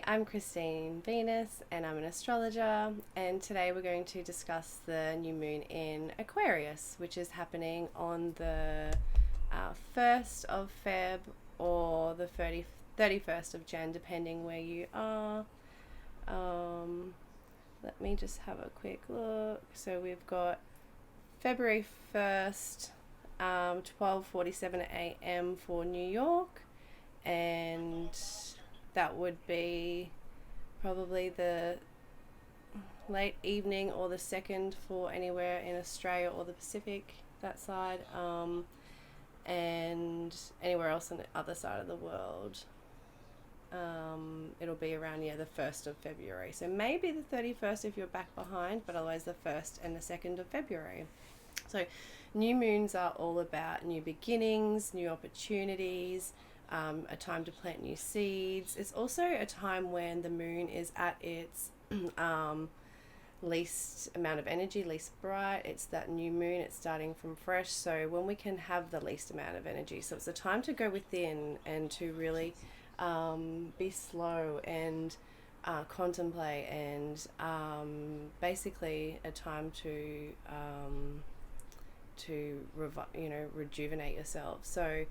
I'm Christine Venus and I'm an astrologer, and today we're going to discuss the new moon in Aquarius, which is happening on the 1st of Feb or the 31st of Jan, depending where you are. Let me just have a quick look. So we've got February 1st, 12:47 a.m. for New York, and that would be probably the late evening or the second for anywhere in Australia or the Pacific, that side, and anywhere else on the other side of the world. It'll be around the 1st of February, so maybe the 31st if you're back behind, but otherwise the 1st and the 2nd of February. So new moons are all about new beginnings, new opportunities, a time to plant new seeds. It's also a time when the moon is at its least amount of energy, least bright. It's that new moon, it's starting from fresh, so when we can have the least amount of energy. So it's a time to go within and to really be slow and contemplate, and basically a time to rejuvenate yourself. So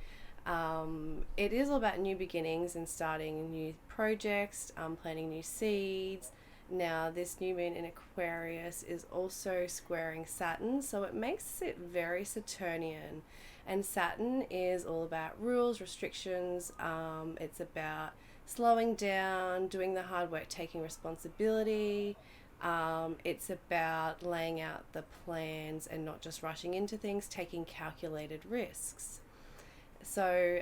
it is all about new beginnings and starting new projects, planting new seeds. Now, this new moon in Aquarius is also squaring Saturn, so it makes it very Saturnian. And Saturn is all about rules, restrictions. It's about slowing down, doing the hard work, taking responsibility. It's about laying out the plans and not just rushing into things, taking calculated risks. So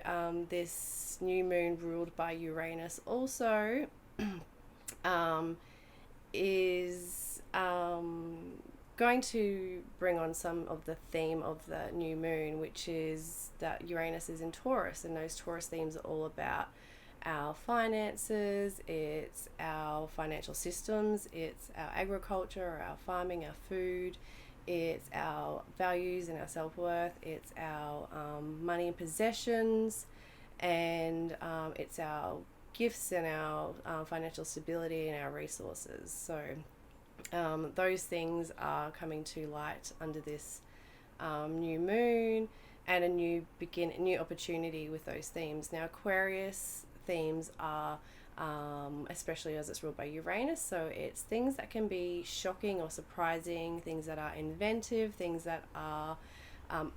this new moon ruled by Uranus also is going to bring on some of the theme of the new moon, which is that Uranus is in Taurus, and those Taurus themes are all about our finances, it's our financial systems, it's our agriculture, our farming, our food, it's our values and our self-worth, it's our money and possessions, and it's our gifts and our financial stability and our resources. So those things are coming to light under this new moon, and a new opportunity with those themes. Now, Aquarius themes are especially as it's ruled by Uranus, so it's things that can be shocking or surprising, things that are inventive, things that are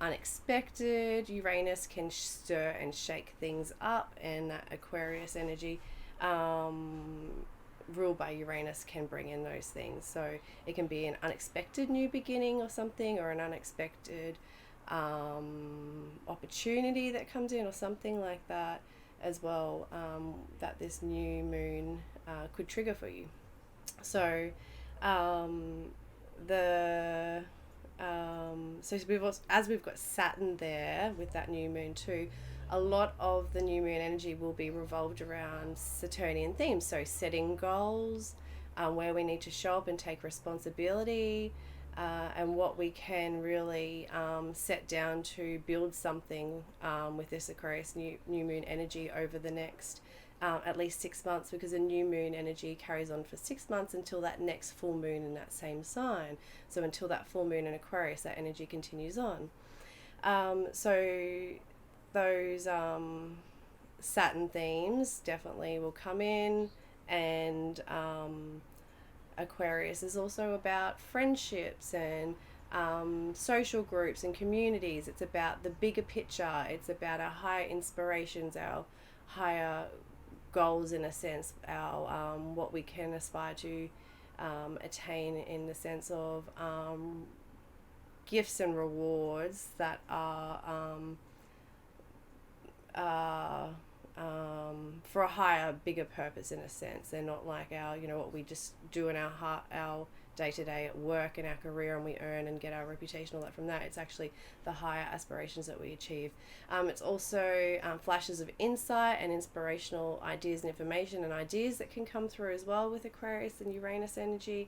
unexpected. Uranus can stir and shake things up, and that Aquarius energy ruled by Uranus can bring in those things. So it can be an unexpected new beginning or something, or an unexpected opportunity that comes in or something like that as well, that this new moon could trigger for you. So we've got Saturn there with that new moon too, a lot of the new moon energy will be revolved around Saturnian themes. So setting goals, where we need to show up and take responsibility, and what we can really set down to build something with this Aquarius new moon energy over the next at least 6 months, because a new moon energy carries on for 6 months until that next full moon in that same sign. So until that full moon in Aquarius, that energy continues on. So those Saturn themes definitely will come in, and Aquarius is also about friendships and social groups and communities. It's about the bigger picture. It's about our higher inspirations, our higher goals, in a sense, our what we can aspire to attain in the sense of gifts and rewards that are for a higher, bigger purpose, in a sense. They're not like our, what we just do in our day-to-day at work and our career, and we earn and get our reputation, all that from that. It's actually the higher aspirations that we achieve. It's also flashes of insight and inspirational ideas and information and ideas that can come through as well with Aquarius and Uranus energy.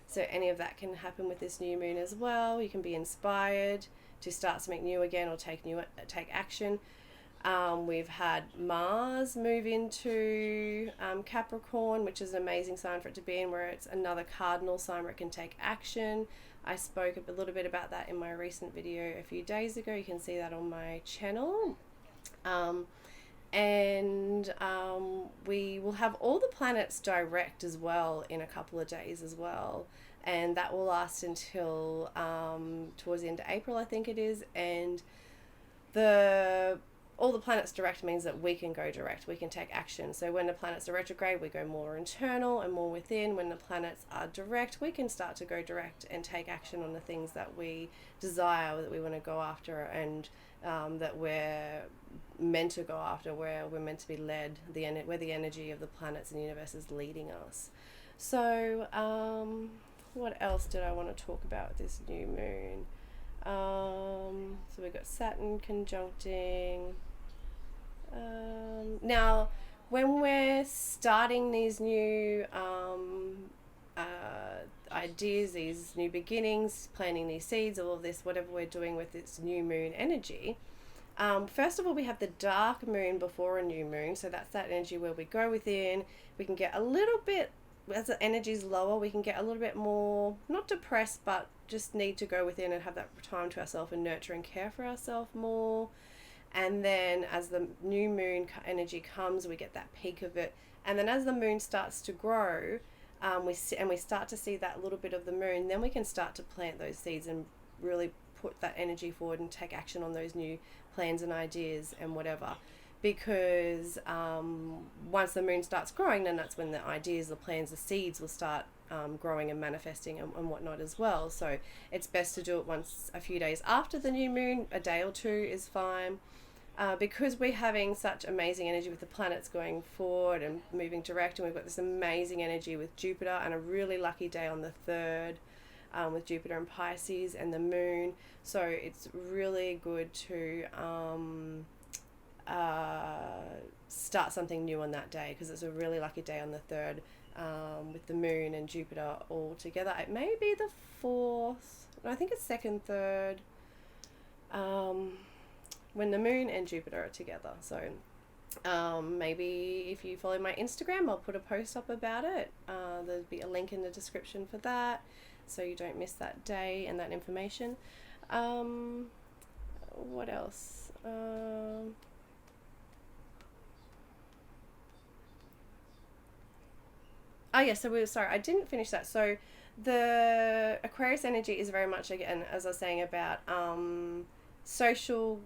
So any of that can happen with this new moon as well. You can be inspired to start something new again, or take action. We've had Mars move into Capricorn, which is an amazing sign for it to be in, where it's another cardinal sign where it can take action. I spoke a little bit about that in my recent video a few days ago. You can see that on my channel. We will have all the planets direct as well in a couple of days as well. And that will last until towards the end of April, I think it is. And all the planets direct means that we can go direct, we can take action. So when the planets are retrograde, we go more internal and more within. When the planets are direct, we can start to go direct and take action on the things that we desire, that we want to go after, and that we're meant to go after, where we're meant to be led, where the energy of the planets and the universe is leading us. So what else did I want to talk about with this new moon? So we've got Saturn conjuncting. Now, when we're starting these new ideas, these new beginnings, planting these seeds, all of this, whatever we're doing with this new moon energy, first of all, we have the dark moon before a new moon. So that's that energy where we go within. We can get a little bit, as the energy is lower, we can get a little bit more, not depressed, but just need to go within and have that time to ourselves and nurture and care for ourselves more. And then as the new moon energy comes, we get that peak of it. And then as the moon starts to grow, we start to see that little bit of the moon, then we can start to plant those seeds and really put that energy forward and take action on those new plans and ideas and whatever. Because once the moon starts growing, then that's when the ideas, the plans, the seeds will start growing and manifesting and whatnot as well. So it's best to do it once a few days after the new moon. A day or two is fine. Because we're having such amazing energy with the planets going forward and moving direct, and we've got this amazing energy with Jupiter, and a really lucky day on the 3rd with Jupiter and Pisces and the moon. So it's really good to start something new on that day, because it's a really lucky day on the 3rd with the moon and Jupiter all together. It may be the 4th, I think it's 2nd, 3rd, when the moon and Jupiter are together. So maybe if you follow my Instagram, I'll put a post up about it. There'll be a link in the description for that, so you don't miss that day and that information. What else? So I didn't finish that. So the Aquarius energy is very much, again, as I was saying, about social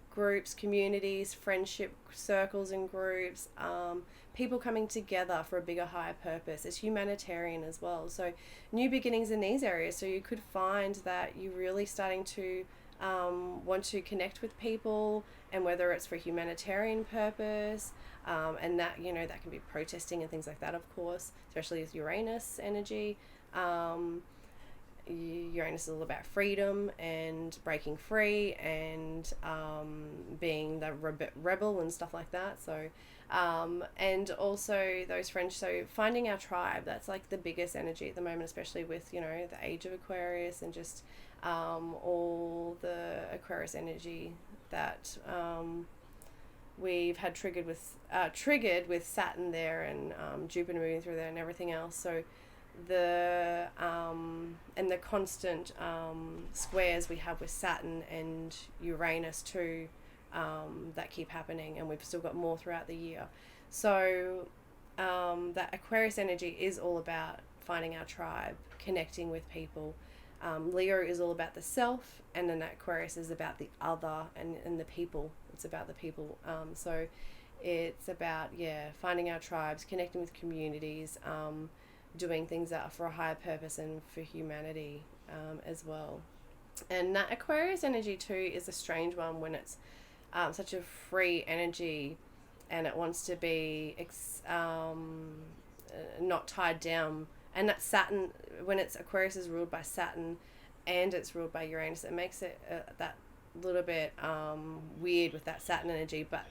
groups, communities, friendship circles and groups, people coming together for a bigger, higher purpose. It's humanitarian as well. So new beginnings in these areas. So you could find that you're really starting to want to connect with people, and whether it's for humanitarian purpose, and that, that can be protesting and things like that, of course, especially with Uranus energy. Uranus is all about freedom and breaking free and being the rebel and stuff like that. So and also those French, so finding our tribe, that's like the biggest energy at the moment, especially with the age of Aquarius, and just all the Aquarius energy that we've had triggered with Saturn there, and Jupiter moving through there and everything else. So the and the constant squares we have with Saturn and Uranus too, that keep happening, and we've still got more throughout the year. So that Aquarius energy is all about finding our tribe, connecting with people. Leo is all about the self, and then Aquarius is about the other and the people. It's about the people. So it's about finding our tribes, connecting with communities, doing things that are for a higher purpose and for humanity as well. And that Aquarius energy too is a strange one, when it's such a free energy, and it wants to be not tied down. And that Saturn, when it's Aquarius is ruled by Saturn and it's ruled by Uranus, it makes it that little bit weird with that Saturn energy. But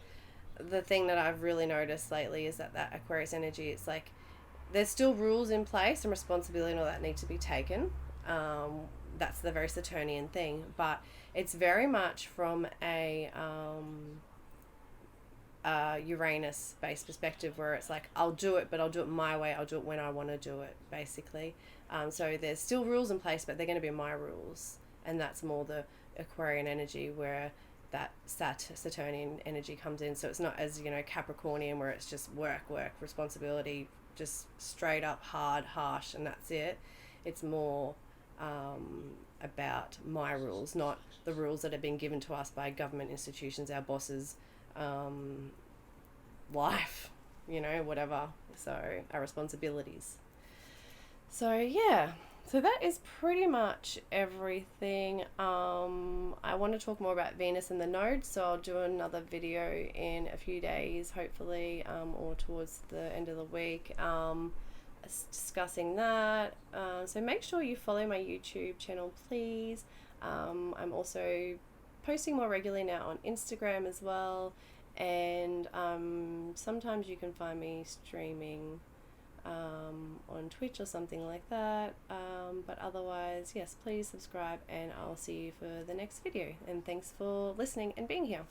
the thing that I've really noticed lately is that Aquarius energy, it's like there's still rules in place and responsibility and all that need to be taken, that's the very Saturnian thing. But it's very much from a Uranus based perspective, where it's like, I'll do it, but I'll do it my way. I'll do it when I want to do it, basically. So there's still rules in place, but they're going to be my rules. And that's more the Aquarian energy, where that Saturnian energy comes in. So it's not as, Capricornian, where it's just work, responsibility, just straight up hard, harsh, and that's it. It's more about my rules, not the rules that have been given to us by government institutions, our bosses, life, whatever. So our responsibilities. So yeah, so that is pretty much everything. I want to talk more about Venus and the nodes, so I'll do another video in a few days, hopefully, or towards the end of the week, discussing that. So make sure you follow my YouTube channel, please. I'm also posting more regularly now on Instagram as well, and sometimes you can find me streaming on Twitch or something like that, but otherwise, yes, please subscribe, and I'll see you for the next video, and thanks for listening and being here.